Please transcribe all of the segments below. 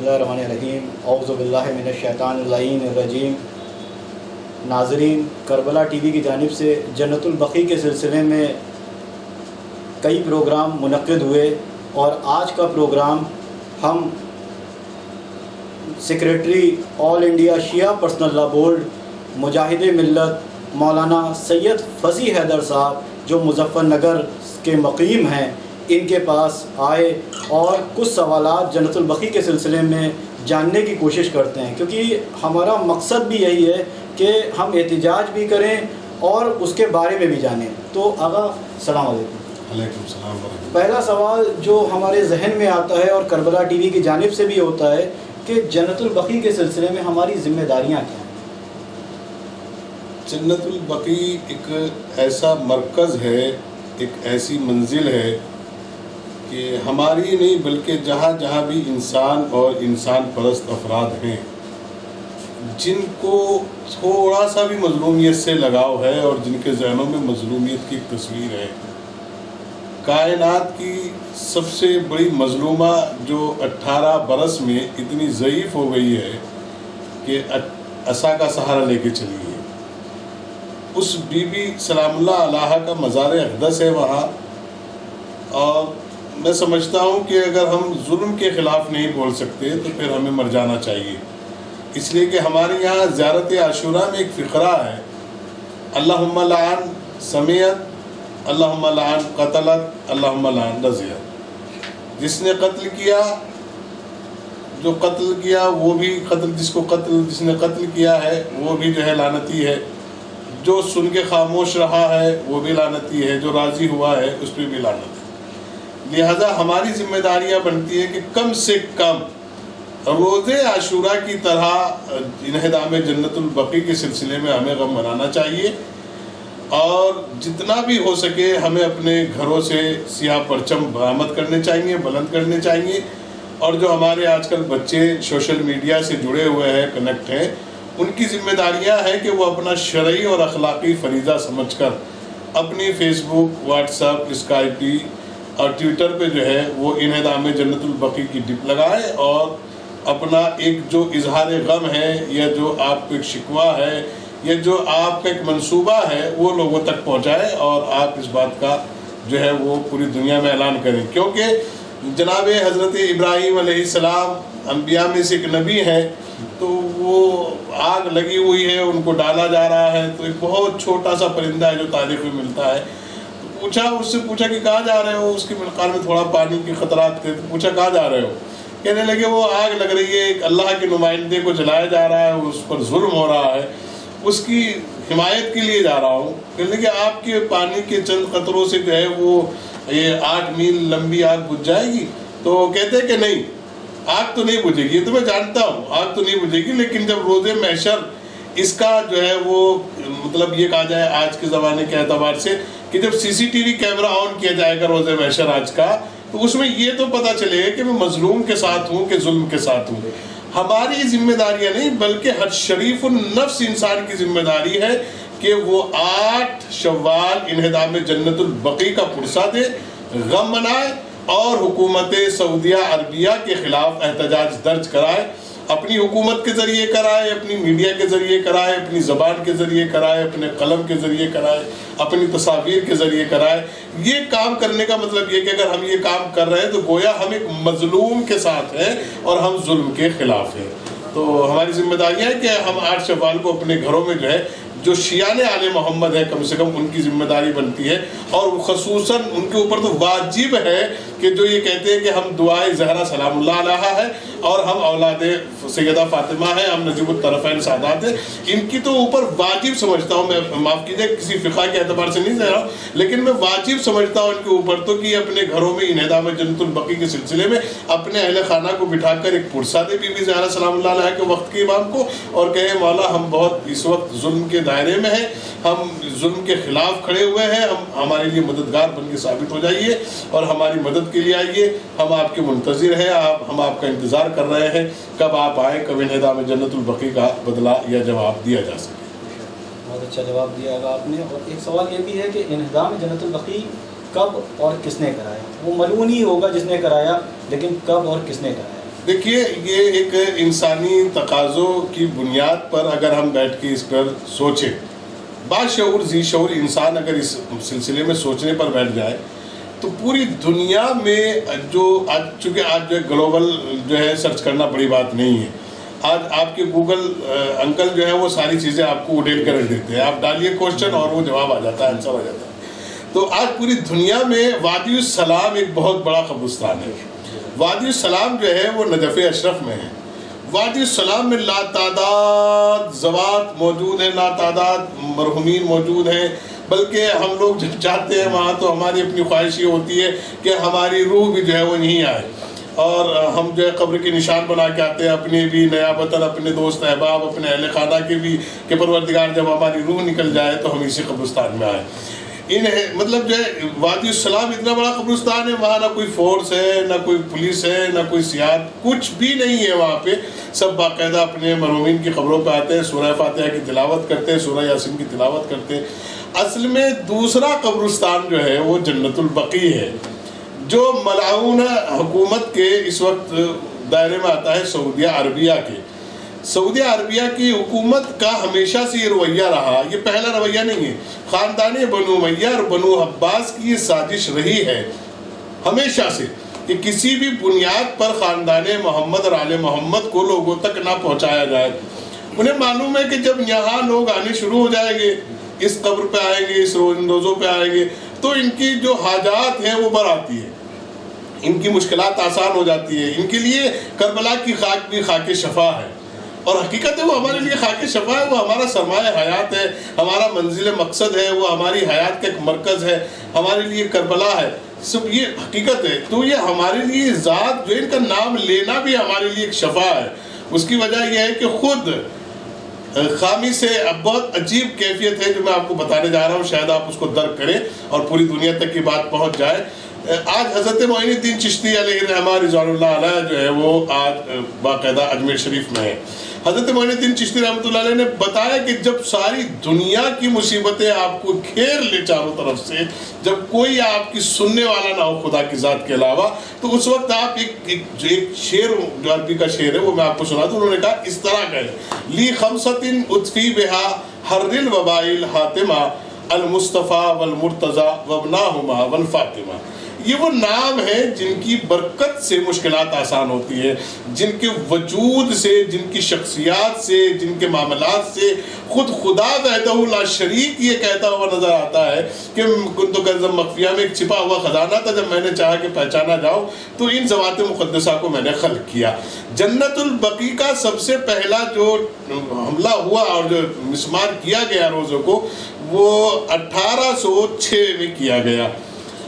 اللہ الرحمن الرحیم اعوذ باللہ من الشیطان اللعین الرجیم۔ ناظرین، کربلا ٹی وی کی جانب سے جنت البقیع کے سلسلے میں کئی پروگرام منعقد ہوئے، اور آج کا پروگرام ہم سیکریٹری آل انڈیا شیعہ پرسنل لا بورڈ مجاہد ملت مولانا سید فضیح حیدر صاحب جو مظفر نگر کے مقیم ہیں، ان کے پاس آئے اور کچھ سوالات جنت البقیع کے سلسلے میں جاننے کی کوشش کرتے ہیں، کیونکہ ہمارا مقصد بھی یہی ہے کہ ہم احتجاج بھی کریں اور اس کے بارے میں بھی جانیں۔ تو آغا السلام علیکم۔ وعلیکم السلام ورحمۃ اللہ۔ پہلا سوال جو ہمارے ذہن میں آتا ہے اور کربلا ٹی وی کی جانب سے بھی ہوتا ہے کہ جنت البقیع کے سلسلے میں ہماری ذمہ داریاں کیا ہیں؟ جنت البقیع ایک ایسا مرکز ہے، ایک ایسی منزل ہے کہ ہماری نہیں بلکہ جہاں جہاں بھی انسان اور انسان پرست افراد ہیں، جن کو تھوڑا سا بھی مظلومیت سے لگاؤ ہے اور جن کے ذہنوں میں مظلومیت کی تصویر ہے، کائنات کی سب سے بڑی مظلومہ جو 18 برس میں اتنی ضعیف ہو گئی ہے کہ عصا کا سہارا لے کے چلی ہے، اس بی بی سلام اللہ علیہا کا مزار اقدس ہے وہاں۔ اور میں سمجھتا ہوں کہ اگر ہم ظلم کے خلاف نہیں بول سکتے تو پھر ہمیں مر جانا چاہیے، اس لیے کہ ہمارے یہاں زیارت عاشوراء میں ایک فقرہ ہے، اللہم لعن سمیت، اللہم لعن قتلت، اللہم لعن رضیت۔ جس نے قتل کیا، جو قتل کیا وہ بھی جس نے قتل کیا ہے وہ بھی جو ہے لعنتی ہے، جو سن کے خاموش رہا ہے وہ بھی لعنتی ہے، جو راضی ہوا ہے اس پہ بھی لعنت ہے۔ لہذا ہماری ذمہ داریاں بنتی ہیں کہ کم سے کم روز عاشوراء کی طرح انہدام جنت البقیع کے سلسلے میں ہمیں غم منانا چاہیے، اور جتنا بھی ہو سکے ہمیں اپنے گھروں سے سیاہ پرچم برآمد کرنے چاہیے، بلند کرنے چاہیے، اور جو ہمارے آج کل بچے سوشل میڈیا سے جڑے ہوئے ہیں، کنیکٹ ہیں، ان کی ذمہ داریاں ہیں کہ وہ اپنا شرعی اور اخلاقی فریضہ سمجھ کر اپنی فیس بک، واٹس ایپ، اسکائپی اور ٹویٹر پہ جو ہے وہ انہدام جنت البقیع کی ڈپ لگائے، اور اپنا ایک جو اظہار غم ہے یا جو آپ کو ایک شکوہ ہے یا جو آپ کا ایک منصوبہ ہے وہ لوگوں تک پہنچائے، اور آپ اس بات کا جو ہے وہ پوری دنیا میں اعلان کریں، کیونکہ جناب حضرت ابراہیم علیہ السلام انبیاء میں سے ایک نبی ہیں، تو وہ آگ لگی ہوئی ہے، ان کو ڈالا جا رہا ہے، تو ایک بہت چھوٹا سا پرندہ ہے جو تاریخ میں ملتا ہے، اس سے پوچھا کہ کہاں جا رہے ہو، اس کے ملکان میں تھوڑا پانی کے خطرات تھے، تو پوچھا کہاں جا رہے ہو، کہنے لگے وہ آگ لگ رہی ہے، ایک اللہ کے نمائندے کو جلایا جا رہا ہے، اس پر ظلم ہو رہا ہے، اس کی حمایت کے لیے جا رہا ہوں۔ کہنے لگے آپ کے پانی کے چند قطروں سے جو ہے وہ یہ 8 میل لمبی آگ بجھ جائے گی؟ تو کہتے ہیں کہ نہیں، آگ تو نہیں بجھے گی، یہ تو میں جانتا ہوں آگ تو نہیں بجھے گی، لیکن جب روز محشر اس کا جو ہے وہ مطلب یہ کہا جائے آج کے زمانے کے اعتبار سے کہ جب CCTV کیمرہ آن کیا جائے گا روز محشر آج کا، تو اس میں یہ تو پتہ چلے گا کہ میں مظلوم کے ساتھ ہوں کہ ظلم کے ساتھ ہوں۔ ہماری ذمہ داریاں نہیں بلکہ ہر شریف النفس انسان کی ذمہ داری ہے کہ وہ 8 شوال انہدام جنت البقیع کا پرسہ دے، غم منائے، اور حکومت سعودیہ عربیہ کے خلاف احتجاج درج کرائے، اپنی حکومت کے ذریعے کرائے، اپنی میڈیا کے ذریعے کرائے، اپنی زبان کے ذریعے کرائے، اپنے قلم کے ذریعے کرائے، اپنی تصاویر کے ذریعے کرائے۔ یہ کام کرنے کا مطلب یہ کہ اگر ہم یہ کام کر رہے ہیں تو گویا ہم ایک مظلوم کے ساتھ ہیں اور ہم ظلم کے خلاف ہیں۔ تو ہماری ذمہ داریاں ہے کہ ہم 8 شوال کو اپنے گھروں میں جو ہے جو شیعان آل محمد ہے کم سے کم ان کی ذمہ داری بنتی ہے، اور خصوصاً ان کے اوپر تو واجب ہے کہ جو یہ کہتے ہیں کہ ہم دعائے زہرا سلام اللہ علیہا ہے اور ہم اولاد سیدہ فاطمہ ہیں، ہم نجیب الطرفین سادات ہیں، ان کی تو اوپر واجب سمجھتا ہوں میں، معاف کیجیے کسی فقہ کے اعتبار سے نہیں کہہ رہا ہوں، لیکن میں واجب سمجھتا ہوں ان کے اوپر تو کہ اپنے گھروں میں انہدام جنت البقیع کے سلسلے میں اپنے اہل خانہ کو بٹھا کر ایک پرسہ دے بی بی زہرا سلام اللہ علیہا کے وقت کے امام کو، اور کہے مولا ہم بہت اس وقت ظلم کے دائرے میں ہیں، ہم ظلم کے خلاف کھڑے ہوئے ہیں، ہمارے لیے مددگار بن کے ثابت ہو جائیے اور ہماری مدد کے لیے آئیے، ہم آپ کے منتظر ہیں، ہم آپ کا انتظار کر رہے ہیں، کب آپ آئیں، کب انہدام جنت البقیع کا بدلہ یا جواب دیا جا سکے۔ بہت اچھا جواب دیا گا آپ نے۔ اور ایک سوال یہ بھی ہے کہ انہدام جنت البقیع کب اور کس نے کرایا؟ وہ ملعون ہی ہوگا جس نے کرایا، لیکن کب اور کس نے کرایا؟ دیکھیے یہ ایک انسانی تقاضوں کی بنیاد پر اگر ہم بیٹھ کے اس پر سوچیں، باشعور ذی شعور انسان اگر اس سلسلے میں سوچنے پر بیٹھ جائے تو پوری دنیا میں جو چونکہ آج جو ہے گلوبل جو ہے سرچ کرنا بڑی بات نہیں ہے، آج آپ کے گوگل انکل جو ہے وہ ساری چیزیں آپ کو اڈیل کر دیتے ہیں، آپ ڈالیے کوشچن اور وہ جواب آ جاتا ہے، آنسر آ جاتا ہے۔ تو آج پوری دنیا میں وادی السلام ایک بہت بڑا قبرستان ہے۔ وادی السلام جو ہے وہ نجف اشرف میں ہے۔ وادی السلام میں لاتعداد زوات موجود ہیں، لاتعداد مرحومین موجود ہیں، بلکہ ہم لوگ جب جاتے ہیں وہاں تو ہماری اپنی خواہش یہ ہوتی ہے کہ ہماری روح بھی جو ہے وہ نہیں آئے، اور ہم جو ہے قبر کے نشان بنا کے آتے ہیں، اپنے بھی نیابتاً اپنے دوست احباب اپنے اہل خانہ کے بھی، کہ پروردگار جب ہماری روح نکل جائے تو ہم اسی قبرستان میں آئیں۔ مطلب جو ہے وادی السلام اتنا بڑا قبرستان ہے، وہاں نہ کوئی فورس ہے، نہ کوئی پولیس ہے، نہ کوئی سیاحت، کچھ بھی نہیں ہے وہاں پہ۔ سب باقاعدہ اپنے مرحومین کی قبروں پہ آتے ہیں، سورہ فاتحہ کی تلاوت کرتے ہیں، سورہ یاسین کی تلاوت کرتے ہیں۔ اصل میں دوسرا قبرستان جو ہے وہ جنت البقیع ہے، جو ملعون حکومت کے اس وقت دائرے میں آتا ہے سعودیہ عربیہ کے۔ سعودیہ عربیہ کی حکومت کا ہمیشہ سے یہ رویہ رہا، یہ پہلا رویہ نہیں ہے، خاندان بنو امیہ اور بنو عباس کی یہ سازش رہی ہے ہمیشہ سے کہ کسی بھی بنیاد پر خاندان محمد اور آل محمد کو لوگوں تک نہ پہنچایا جائے۔ انہیں معلوم ہے کہ جب یہاں لوگ آنے شروع ہو جائیں گے، اس قبر پہ آئیں گے، اس روزوں پہ آئیں گے، تو ان کی جو حاجات ہیں وہ بڑھ آتی ہے، ان کی مشکلات آسان ہو جاتی ہے۔ ان کے لیے کربلا کی خاک بھی خاک شفا ہے، اور حقیقت ہے وہ ہمارے لیے خاک شفا ہے، وہ ہمارا سرمایہ حیات ہے، ہمارا منزل مقصد ہے، وہ ہماری حیات کا ایک مرکز ہے، ہمارے لیے کربلا ہے، سب یہ حقیقت ہے۔ تو یہ ہمارے لیے ذات جو ان کا نام لینا بھی ہمارے لیے ایک شفا ہے۔ اس کی وجہ یہ ہے کہ خود خامی سے اب بہت عجیب کیفیت ہے جو میں آپ کو بتانے جا رہا ہوں، شاید آپ اس کو درک کریں اور پوری دنیا تک یہ بات پہنچ جائے۔ آج حضرت معین الدین چشتی علیہ الرحمہ رضوان اللہ علیہ جو ہے وہ آج باقاعدہ اجمیر شریف میں ہے۔ حضرت معین الدین چشتی رحمۃ اللہ علیہ نے بتایا کہ جب ساری دنیا کی مصیبتیں آپ کو گھیر لے چاروں طرف سے، جب کوئی آپ کی سننے والا نہ ہو خدا کی ذات کے علاوہ، تو اس وقت آپ ایک شعر جو عربی کا شعر ہے وہ میں آپ کو سنا دوں۔ انہوں نے کہا اس طرح کا ہے، لی خمسۃ اطفی بہا حر الوباء الحاتمہ المصطفیٰ والمرتضیٰ وابناہما والفاطمہ۔ یہ وہ نام ہیں جن کی برکت سے مشکلات آسان ہوتی ہے، جن کے وجود سے، جن کی شخصیات سے، جن کے معاملات سے خود خدا وحدہ لا شریک یہ کہتا ہوا نظر آتا ہے کہ کنت کنزا مخفیہ میں ایک چھپا ہوا خزانہ تھا، جب میں نے چاہا کہ پہچانا جاؤ تو ان ذوات مقدسہ کو میں نے خلق کیا۔ جنت البقیع کا سب سے پہلا جو حملہ ہوا اور جو مسمار کیا گیا روزوں کو، وہ 1806 میں کیا گیا،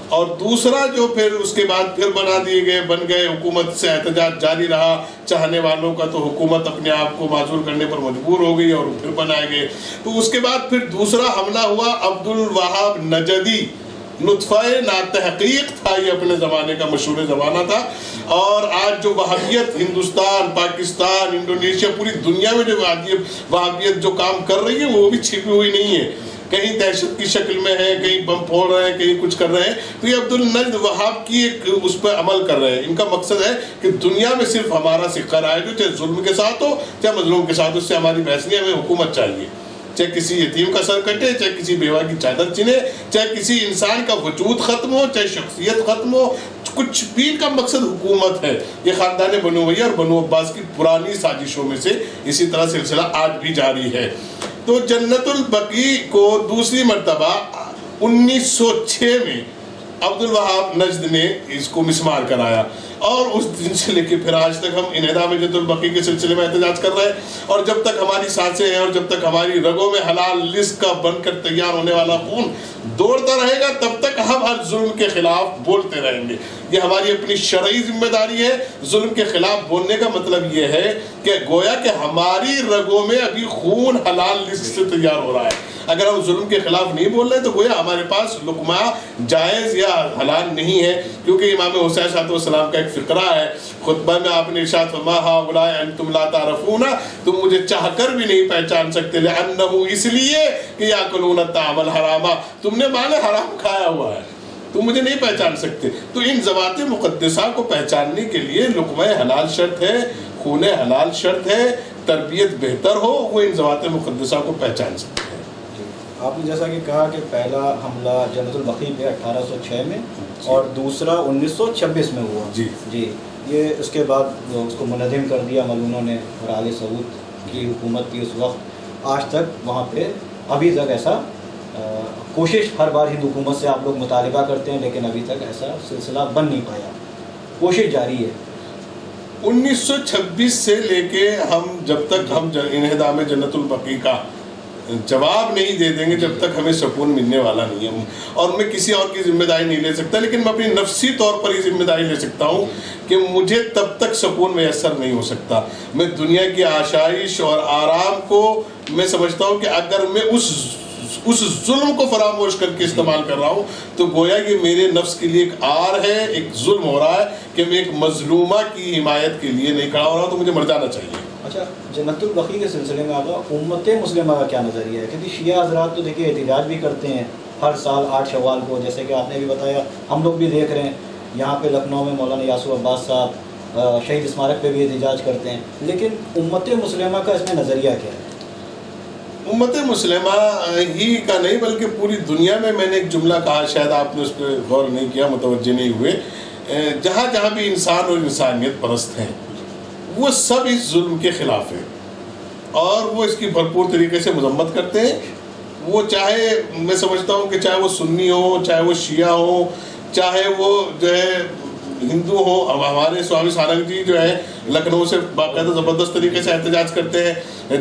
اور دوسرا جو پھر اس کے بعد پھر بنا دیے گئے، بن گئے، حکومت سے احتجاج جاری رہا چاہنے والوں کا، تو حکومت اپنے آپ کو معذور کرنے پر مجبور ہو گئی اور پھر بنائے گئے۔ تو اس کے بعد پھر دوسرا حملہ ہوا عبد الوہاب نجدی، نطفہ ناتحقیق تھا یہ، اپنے زمانے کا مشہور زمانہ تھا۔ اور آج جو وہابیت ہندوستان، پاکستان، انڈونیشیا، پوری دنیا میں جو وہابیت جو کام کر رہی ہے وہ بھی چھپی ہوئی نہیں ہے، کہیں دہشت کی شکل میں ہے، کہیں بم پھوڑ رہے ہیں، کہیں کچھ کر رہے ہیں، تو یہ عبد النجد وہاب کی ایک اس پہ عمل کر رہے ہیں۔ ان کا مقصد ہے کہ دنیا میں صرف ہمارا سکہ رائج ہو، چاہے ظلم کے ساتھ ہو چاہے مظلوم کے ساتھ، اس سے ہماری بحث نہیں، ہمیں حکومت چاہیے، چاہے کسی یتیم کا سر کٹے، چاہے کسی بیوہ کی چادر چنے، چاہے کسی انسان کا وجود ختم ہو، چاہے شخصیت ختم ہو، کچھ بھی کا مقصد حکومت ہے۔ یہ خاندان بنو امیہ اور بنو عباس کی پرانی سازشوں میں سے اسی طرح سلسلہ آج بھی جاری ہے۔ تو جنت البقیع کو دوسری مرتبہ 1906 میں عبد الوہاب نجد نے اس کو مسمار کرایا، اور اس دن سے لے کے پھر آج تک ہم انہدام جنت البقیع کے سلسلے میں احتجاج کر رہے ہیں، اور جب تک ہماری سانسیں ہیں اور جب تک ہماری رگوں میں حلال رزق کا بن کر تیار ہونے والا خون دوڑتا رہے گا، تب تک ہم ہر ظلم کے خلاف بولتے رہیں گے۔ یہ ہماری اپنی شرعی ذمہ داری ہے۔ ظلم کے خلاف بولنے کا مطلب یہ ہے کہ گویا کہ ہماری رگوں میں ابھی خون حلال رزق سے تیار ہو رہا ہے۔ اگر ہم ظلم کے خلاف نہیں بول رہے تو گویا ہمارے پاس لقمہ جائز یا حلال نہیں ہے، کیونکہ امام حسین صلی اللہ علیہ وسلم کا ایک فقرہ ہے، خطبہ میں آپ نے ارشاد فرمایا ہؤلاء انتم لا تعرفون، تم مجھے چاہ کر بھی نہیں پہچان سکتے، لأنہ اس لیے کہ یاکلون الطعام الحرام، تم نے مال حرام کھایا ہوا ہے۔ تو مجھے نہیں پہچان سکتے. تو ان ذوات مقدسہ کو پہچاننے کے لیے لقمہ حلال شرط ہے, خون حلال شرط ہے, تربیت بہتر ہو, وہ ان ذوات مقدسہ کو پہچان سکتے ہیں. آپ نے جیسا کہ کہا کہ پہلا حملہ جنت البقیع پہ 1806 میں اور دوسرا 1926 میں ہوا. جی یہ اس کے بعد اس کو منہدم کر دیا ملعونوں نے, اور آل سعود کی حکومت تھی اس وقت. آج تک وہاں پہ ابھی تک ایسا کوشش ہر بار ہند حکومت سے آپ لوگ مطالبہ کرتے ہیں, لیکن ابھی تک ایسا سلسلہ بن نہیں پایا. کوشش جاری ہے. 1926 سے لے کے ہم جب تک ہم انہدام جنت البقیع کا جواب نہیں دے دیں گے, جب تک ہمیں سکون ملنے والا نہیں ہے. اور میں کسی اور کی ذمہ داری نہیں لے سکتا, لیکن میں اپنی نفسی طور پر یہ ذمہ داری لے سکتا ہوں کہ مجھے تب تک سکون میسر نہیں ہو سکتا. میں دنیا کی آشائش اور آرام کو میں سمجھتا ہوں کہ اگر میں اس ظلم کو فراموش کر کے استعمال کر رہا ہوں تو گویا یہ میرے نفس کے لیے ایک عار ہے, ایک ظلم ہو رہا ہے کہ میں ایک مظلومہ کی حمایت کے لیے نہیں کھڑا ہو رہا ہوں, تو مجھے مر جانا چاہیے. اچھا, جنت البقیع کے سلسلے میں آگا امت مسلمہ کا کیا نظریہ ہے؟ کیونکہ شیعہ حضرات تو دیکھیے احتجاج بھی کرتے ہیں ہر سال 8 شوال کو, جیسے کہ آپ نے بھی بتایا, ہم لوگ بھی دیکھ رہے ہیں یہاں پہ لکھنؤ میں مولانا یاسر عباس صاحب شہید اسمارک پہ بھی احتجاج کرتے ہیں. لیکن امت مسلمہ کا اس میں نظریہ کیا ہے؟ امت مسلمہ ہی کا نہیں بلکہ پوری دنیا میں نے ایک جملہ کہا, شاید آپ نے اس پہ غور نہیں کیا, متوجہ نہیں ہوئے, جہاں جہاں بھی انسان اور انسانیت پرست ہیں وہ سب اس ظلم کے خلاف ہیں اور وہ اس کی بھرپور طریقے سے مذمت کرتے ہیں. وہ چاہے, میں سمجھتا ہوں کہ چاہے وہ سنی ہوں, چاہے وہ شیعہ ہوں, چاہے وہ جو ہے ہندو ہوں. ہمارے سوامی سارنگ جی جو ہے لکھنؤ سے باقاعدہ زبردست طریقے سے احتجاج کرتے ہیں.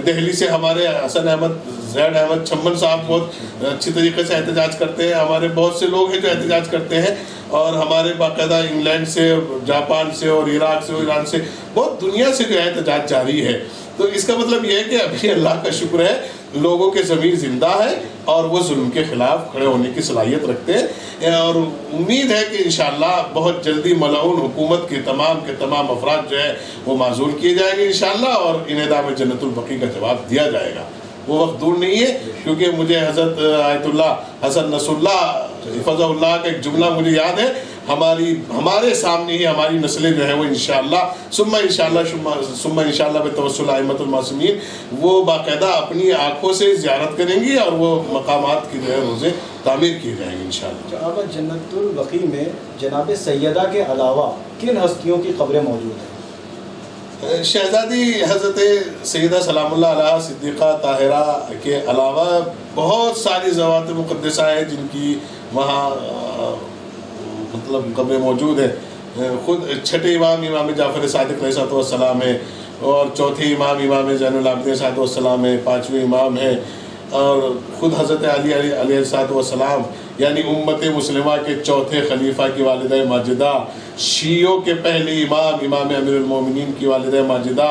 دہلی سے ہمارے حسن احمد, زید احمد چھمن صاحب بہت اچھی طریقے سے احتجاج کرتے ہیں. ہمارے بہت سے لوگ ہیں جو احتجاج کرتے ہیں, اور ہمارے باقاعدہ انگلینڈ سے, جاپان سے, اور عراق سے, اور ایران سے, بہت دنیا سے جو ہے احتجاج جاری ہے. تو اس کا مطلب یہ ہے کہ ابھی اللہ کا شکر ہے لوگوں کے ضمیر زندہ ہے اور وہ ظلم کے خلاف کھڑے ہونے کی صلاحیت رکھتے ہیں. اور امید ہے کہ انشاءاللہ بہت جلدی ملعون حکومت کے تمام افراد جو ہے وہ معزول کیے جائیں گے انشاءاللہ, اور انہدام جنت البقیع کا جواب دیا جائے گا. وہ وقت دور نہیں ہے, کیونکہ مجھے حضرت آیت اللہ حسن نصر اللہ حفظہ اللہ کا ایک جملہ مجھے یاد ہے, ہمارے سامنے ہی ہماری نسلیں جو ہے وہ انشاءاللہ ثم انشاءاللہ بتوسل ائمۃ المعصومین وہ باقاعدہ اپنی آنکھوں سے زیارت کریں گی, اور وہ مقامات کی جو ہے روزے تعمیر کیے جائیں گے انشاءاللہ. اب جنت البقیع میں جناب سیدہ کے علاوہ کن ہستیوں کی قبریں موجود ہیں؟ شہزادی حضرت سیدہ سلام اللہ علیہ صدیقہ طاہرہ کے علاوہ بہت ساری ذوات مقدسہ ہیں جن کی وہاں مطلب قبریں موجود ہیں. خود چھٹے امام جعفر صادق علیہ السلام ہے, اور چوتھے امام زین العابدین صاحب السلام ہے, 5ویں امام ہے, اور خود حضرت علی علیہ السلام یعنی امت مسلمہ کے چوتھے خلیفہ کی والدہ ماجدہ, شیعوں کے پہلے امام امیر المومنین کی والدہ ماجدہ,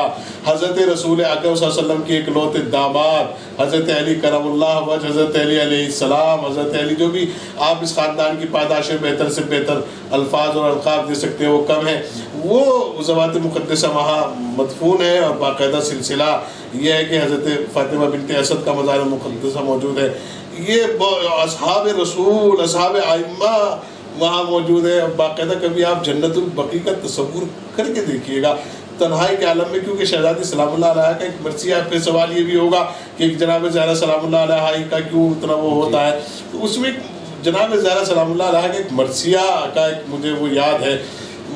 حضرت رسول اکرم صلی اللہ علیہ وسلم کے اکلوتے داماد حضرت علی کرم اللہ وجہ, حضرت علی علیہ السلام. حضرت علی جو بھی آپ اس خاندان کی پاداش بہتر سے بہتر الفاظ اور القاب دے سکتے ہیں وہ کم ہیں. وہ ذوات مقدسہ وہاں مدفون ہے, اور باقاعدہ سلسلہ یہ ہے کہ حضرت فاطمہ بنت اسد کا مزار مقدسہ موجود ہے. یہ اصحاب رسول, اصحاب ائمہ وہاں موجود ہے. باقاعدہ کبھی آپ جنت البقیع کا تصور کر کے دیکھیے گا تنہائی کے عالم میں, کیونکہ شہزادی سلام اللہ علیہ کا ایک مرثیہ, پھر سوال یہ بھی ہوگا کہ جناب زہرا سلام اللہ علیہ کا کیوں اتنا وہ ہوتا ہے. تو اس میں جناب زہرا سلام اللہ علیہ کا ایک مرثیہ کا ایک مجھے وہ یاد ہے,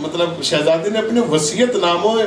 مطلب شہزادی نے اپنے وصیت نامے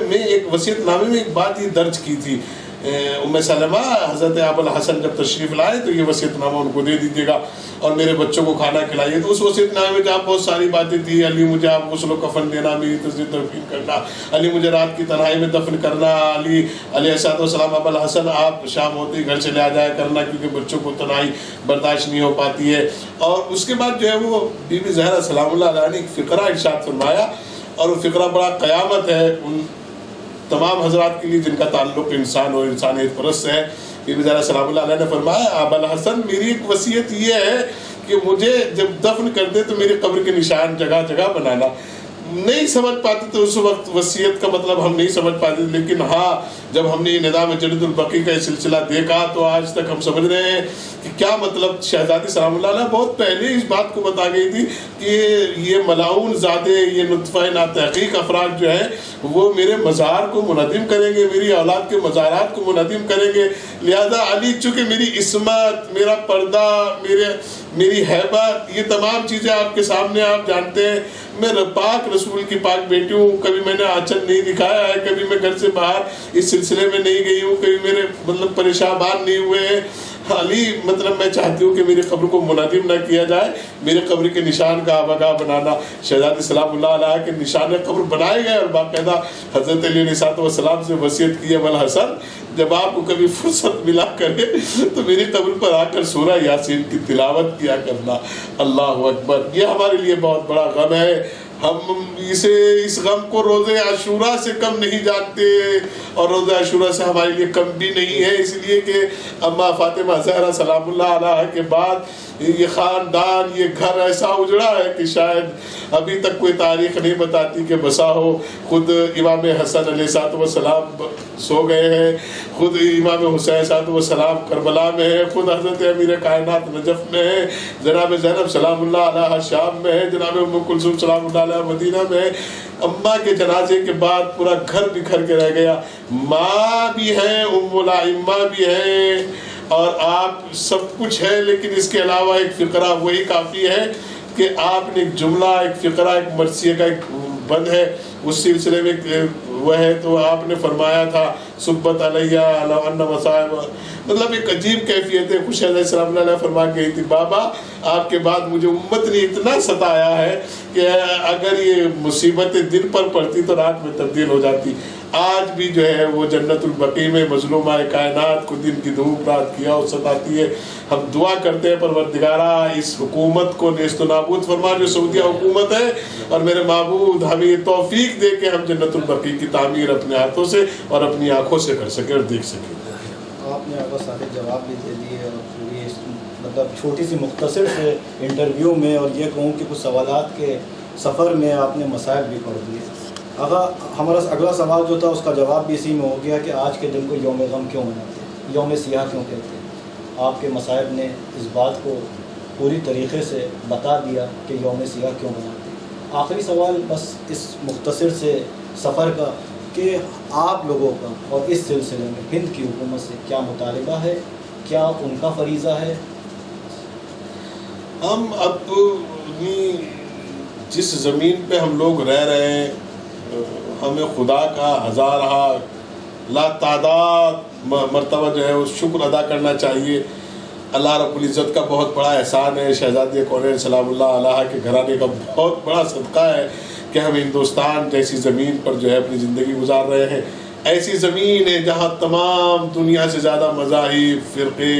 میں ایک بات یہ درج کی تھی, ام سلمہ حضرت ابو الحسن جب تشریف لائے تو یہ وصیت نامہ ان کو دے دیجیے گا اور میرے بچوں کو کھانا کھلائیے. تو اس وصیت نامے میں جہاں بہت ساری باتیں تھی, علی مجھے آپ غسل و کفن دینا, میری تجدید تدفین کرنا, علی مجھے رات کی تنہائی میں دفن کرنا, علی علیہ السلام ابو الحسن آپ شام ہوتے ہی گھر چلے آ جایا کرنا کیونکہ بچوں کو تنہائی برداشت نہیں ہو پاتی ہے. اور اس کے بعد جو ہے وہ بی بی زہرا سلام اللہ علیہ نے ایک فقرہ ارشاد فرمایا, اور وہ فقرہ بڑا قیامت ہے ان تمام حضرات کے لیے جن کا تعلق انسان اور انسانیت پرست ہے. بی بی زہرا سلام اللہ علیہ نے فرمایا, ابو الحسن میری ایک وصیت یہ ہے کہ مجھے جب دفن کر دے تو میری قبر کے نشان جگہ جگہ بنانا. نہیں سمجھ پاتے تو اس وقت وصیت کا مطلب ہم نہیں سمجھ پاتے, لیکن ہاں جب ہم نے یہ نظام جنت البقیع کا یہ سلسلہ دیکھا تو آج تک ہم سمجھ رہے ہیں کہ کیا مطلب شہزادی سلام اللہ علیہ بہت پہلے اس بات کو بتا گئی تھی کہ یہ ملاعون زادے، یہ نطفہ ناتحقیق افراد جو ہیں وہ میرے مزار کو منہدم کریں گے، میری اولاد کے مزارات کو منہدم کریں گے. لہذا علی چونکہ میری عصمت، میرا پردہ، میری ہیبت، یہ تمام چیزیں آپ کے سامنے آپ جانتے ہیں. میں پاک رسول کی پاک بیٹی ہوں، کبھی میں نے آنچل نہیں دکھایا ہے، کبھی میں گھر سے باہر اس سلسلے میں نہیں گئی ہوں، کبھی میرے پریشان نہیں ہوئے ہیں. علی میں چاہتی ہوں کہ میری قبر کو منہدم نہ کیا جائے، میرے قبر کے نشان کا آبگاہ بنانا. شہزادی سلام اللہ علیہ کے نشان قبر بنائے گئے اور باقاعدہ حضرت علی علیہ السلام سے وصیت کی ہے والحسن جب آپ کو کبھی فرصت ملا کرے تو میری قبر پر آ کر سورہ یاسین کی تلاوت کیا کرنا. اللہ اکبر. یہ ہمارے لیے بہت بڑا غم ہے. ہم اس غم کو روزہ عاشوراء سے کم نہیں جانتے اور روزہ عاشوراء سے ہمارے لیے کم بھی نہیں ہے، اس لیے کہ اماں فاطمہ زہرا سلام اللہ علیہ کے بعد یہ خاندان، یہ گھر ایسا اجڑا ہے کہ شاید ابھی تک کوئی تاریخ نہیں بتاتی کہ بسا ہو. خود امام حسن علیہ السلام سو گئے ہیں، خود امام حسین علیہ السلام کربلا میں ہے، خود حضرت امیر کائنات نجف میں ہے، جناب زینب سلام اللہ علیہ شام میں ہے، جناب ام کلثوم سلام اللہ علیہ مدینہ میں ہے. اماں کے جنازے کے بعد پورا گھر بکھر کے رہ گیا. ماں بھی ہیں، ام الائمہ بھی ہیں اور آپ سب کچھ ہے، لیکن اس کے علاوہ ایک فقرہ وہی کافی ہے کہ آپ نے ایک جملہ، ایک فقرہ، ایک مرثیہ کا ایک بند ہے اس سلسلے میں وہ ہے تو آپ نے فرمایا تھا صبت علیہ ان مصائب، ایک عجیب کیفیت ہے. خوش علیہ السلام علیہ فرما گئی تھی بابا آپ کے بعد مجھے امت نے اتنا ستایا ہے کہ اگر یہ مصیبتیں دن پر پڑتی تو رات میں تبدیل ہو جاتی. آج بھی جو ہے وہ جنت البقیع میں مظلومہ کائنات کو دن کی دھوپ رات کی اور ستاتی ہے. ہم دعا کرتے ہیں پروردگارا اس حکومت کو نیست و نابود فرما جو سعودیہ حکومت ہے، اور میرے معبود ہمیں یہ توفیق دے کہ ہم جنت البقیع کی تعمیر اپنے ہاتھوں سے اور اپنی آنکھوں سے کر سکیں اور دیکھ سکیں. آپ نے بہت سارے جواب بھی دے دیے اور پوری چھوٹی سی مختصر سے انٹرویو میں، اور یہ کہوں کہ کچھ سوالات کے سفر میں آپ نے مسائل بھی پڑھ دیے. ہمارا اگلا سوال جو تھا اس کا جواب بھی اسی میں ہو گیا کہ آج کے دن کو یوم غم کیوں مناتے ہیں، یوم سیاہ کیوں کہتے ہیں. آپ کے مصائب نے اس بات کو پوری طریقے سے بتا دیا کہ یوم سیاہ کیوں مناتے ہیں. آخری سوال بس اس مختصر سے سفر کا کہ آپ لوگوں کا اور اس سلسلے میں ہند کی حکومت سے کیا مطالبہ ہے، کیا ان کا فریضہ ہے؟ ہم اپنی جس زمین پہ ہم لوگ رہ رہے ہیں ہمیں خدا کا ہزارہ لا تعداد مرتبہ جو ہے اس شکر ادا کرنا چاہیے. اللہ رب العزت کا بہت بڑا احسان ہے، شہزادی کونین سلام اللہ علیہ کے گھرانے کا بہت بڑا صدقہ ہے کہ ہم ہندوستان جیسی زمین پر جو ہے اپنی زندگی گزار رہے ہیں. ایسی زمین ہے جہاں تمام دنیا سے زیادہ مذاہب، فرقے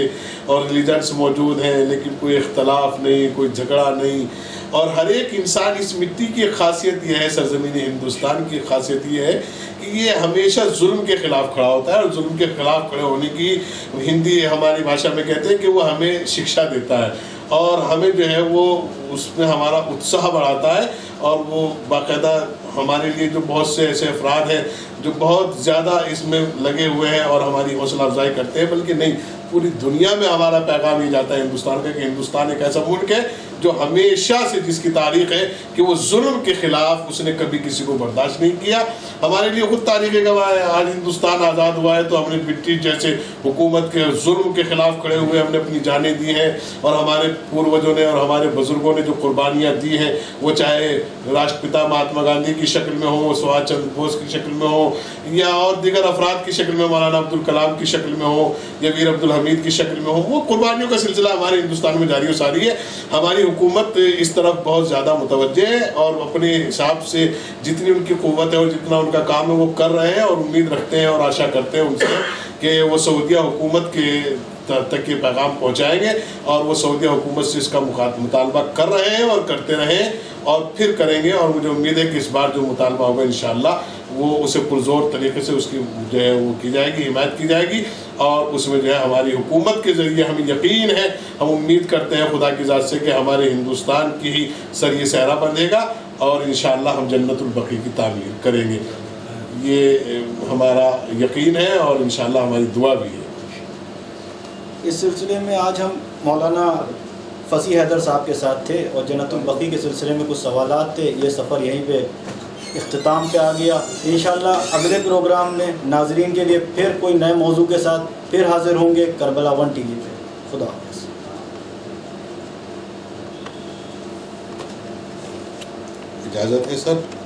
اور ریلیجنس موجود ہیں، لیکن کوئی اختلاف نہیں، کوئی جھگڑا نہیں، اور ہر ایک انسان اس مٹی کی خاصیت یہ ہے، سرزمین ہندوستان کی خاصیت یہ ہے کہ یہ ہمیشہ ظلم کے خلاف کھڑا ہوتا ہے، اور ظلم کے خلاف کھڑے ہونے کی ہندی ہماری بھاشا میں کہتے ہیں کہ وہ ہمیں شکشا دیتا ہے، اور ہمیں جو ہے وہ اس میں ہمارا اتساہ بڑھاتا ہے. اور وہ باقاعدہ ہمارے لیے جو بہت سے ایسے افراد ہیں جو بہت زیادہ اس میں لگے ہوئے ہیں اور ہماری حوصلہ افزائی کرتے ہیں، بلکہ نہیں پوری دنیا میں ہمارا پیغام یہ جاتا ہے ہندوستان کا کہ ہندوستان ایک ایسا ملک ہے جو ہمیشہ سے جس کی تاریخ ہے کہ وہ ظلم کے خلاف اس نے کبھی کسی کو برداشت نہیں کیا. ہمارے لیے خود تاریخ گواہ ہے، آج ہندوستان آزاد ہوا ہے تو ہم نے برٹش جیسے حکومت کے ظلم کے خلاف کھڑے ہوئے ہم نے اپنی جانیں دی ہیں، اور ہمارے پوروجوں نے اور ہمارے بزرگوں نے جو قربانیاں دی ہیں، وہ چاہے راشٹر پتا مہاتما گاندھی کی شکل میں ہو، سبھاش چندر بوس کی شکل میں ہو، یا اور دیگر افراد کی شکل میں، مولانا عبدالکلام کی شکل میں ہو، یا ویر عبدالحمید کی شکل میں ہو، وہ قربانیوں کا سلسلہ ہمارے ہندوستان میں جاری و ساری ہے. ہماری حکومت اس طرف بہت زیادہ متوجہ ہے اور اپنے حساب سے جتنی ان کی قوت ہے اور جتنا ان کا کام ہے وہ کر رہے ہیں، اور امید رکھتے ہیں اور آشا کرتے ہیں ان سے کہ وہ سعودیہ حکومت کے تک یہ پیغام پہنچائیں گے، اور وہ سعودیہ حکومت سے اس کا مطالبہ کر رہے ہیں اور کرتے رہیں اور پھر کریں گے. اور مجھے امید ہے کہ اس بار جو مطالبہ ہوگا انشاءاللہ وہ اسے پرزور طریقے سے اس کی جو ہے وہ کی جائے گی، حمایت کی جائے گی، اور اس میں جو ہے ہماری حکومت کے ذریعے ہمیں یقین ہے، ہم امید کرتے ہیں خدا کی ذات سے کہ ہمارے ہندوستان کی ہی سر یہ صحرا بندھے گا اور انشاءاللہ ہم جنت البقیع کی تعمیر کریں گے. یہ ہمارا یقین ہے اور انشاءاللہ ہماری دعا بھی ہے. اس سلسلے میں آج ہم مولانا فصیح حیدر صاحب کے ساتھ تھے اور جنت البقیع کے سلسلے میں کچھ سوالات تھے. یہ سفر یہیں پہ اختتام پہ آ گیا. انشاءاللہ اگلے پروگرام میں ناظرین کے لیے پھر کوئی نئے موضوع کے ساتھ پھر حاضر ہوں گے کربلا 1 ٹی وی پہ. خدا حافظ. اجازت ہے سر.